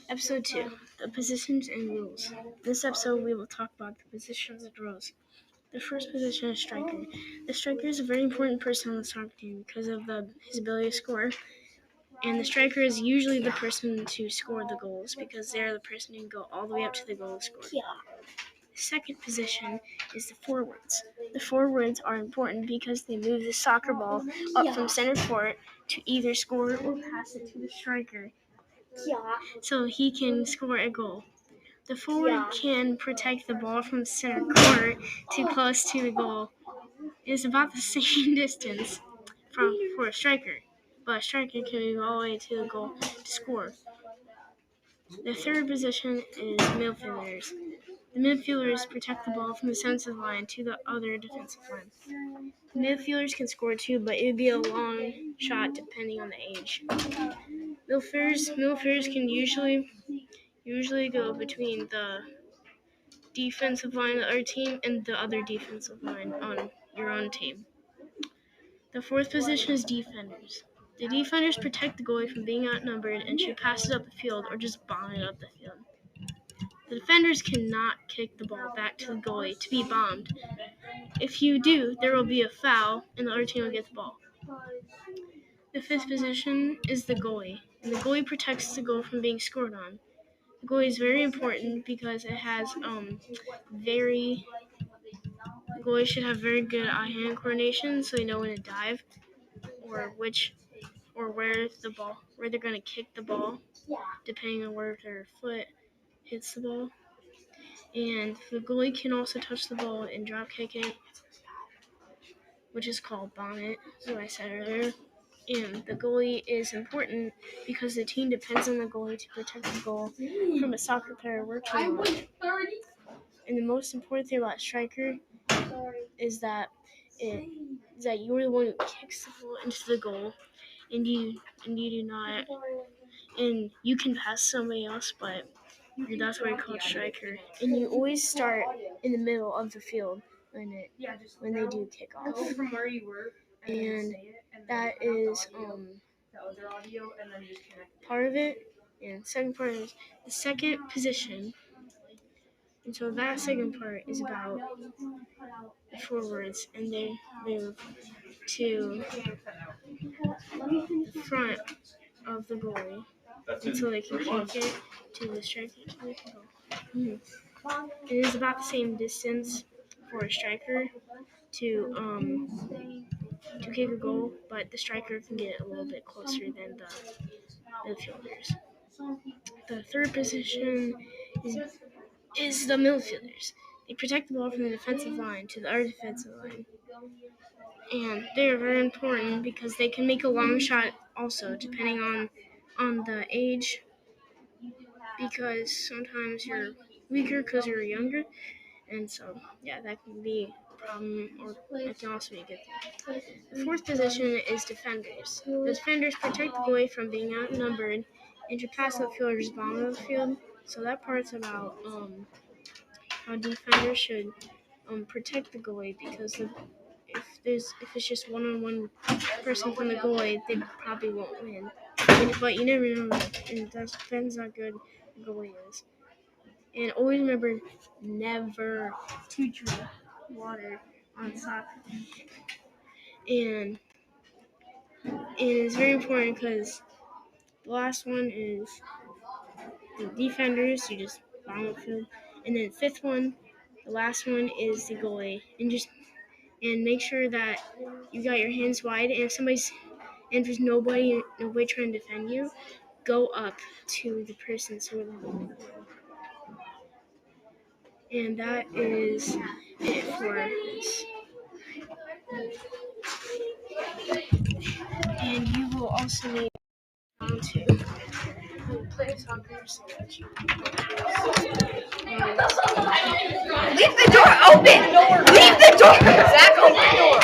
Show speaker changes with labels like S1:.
S1: Episode 2, the positions and rules. In this episode, we will talk about the positions and rules. The first position is striker. The striker is a very important person on the soccer team because of his ability to score. And the striker is usually the person to score the goals because they're the person who can go all the way up to the goal to score. The second position is the forwards. The forwards are important because they move the soccer ball up from center court to either score or pass it to the striker so he can score a goal. The forward can protect the ball from center court too close to the goal. It is about the same distance for a striker, but a striker can move all the way to the goal to score. The third position is midfielders. The midfielders protect the ball from the defensive line to the other defensive line. Midfielders can score too, but it would be a long shot depending on the age. Midfielders can usually go between the defensive line of the other team and the other defensive line on your own team. The fourth position is defenders. The defenders protect the goalie from being outnumbered and should pass it up the field or just bomb it up the field. The defenders cannot kick the ball back to the goalie to be bombed. If you do, there will be a foul and the other team will get the ball. The fifth position is the goalie, and the goalie protects the goal from being scored on. The goalie is very important because it has the goalie should have very good eye-hand coordination, so they know when to dive or where they're going to kick the ball, depending on where their foot hits the ball. And the goalie can also touch the ball and drop kick it, which is called bomb it, as I said earlier. And the goalie is important because the team depends on the goalie to protect the goal from a soccer player working on it. And the most important thing about striker is that you're the one who kicks the ball into the goal, and you do not, and you can pass somebody else, but that's why you're called striker. And you always start in the middle of the field when they do kick off. And that is part of it. And the second part is the second position. And so that second part is about the forwards, and they move to the front of the goalie until they can kick it to the striker to the goal. It is about the same distance for a striker to kick a goal, but the striker can get a little bit closer than the midfielders. The third position is the midfielders. They protect the ball from the defensive line to the other defensive line. And they are very important because they can make a long shot also, depending on the age, because sometimes you're weaker because you're younger. And so, that can be a problem, or it can also be a good thing. The fourth position is defenders. The defenders protect the goalie from being outnumbered and to pass the field or just bomb the field. So that part's about how defenders should protect the goalie, because if it's just one-on-one person from the goalie, they probably won't win. But you never know, and that depends how good the goalie is. And always remember, never to drink water on soccer. And it's very important because the last one is the defenders. You just bomb the field. And then the fifth one, the last one, is the goalie. And make sure that you got your hands wide. And there's nobody trying to defend you, go up to the person so and that is it for this. And you will also need to play soccer.
S2: Leave the door open! Leave the door! Zach, open the door!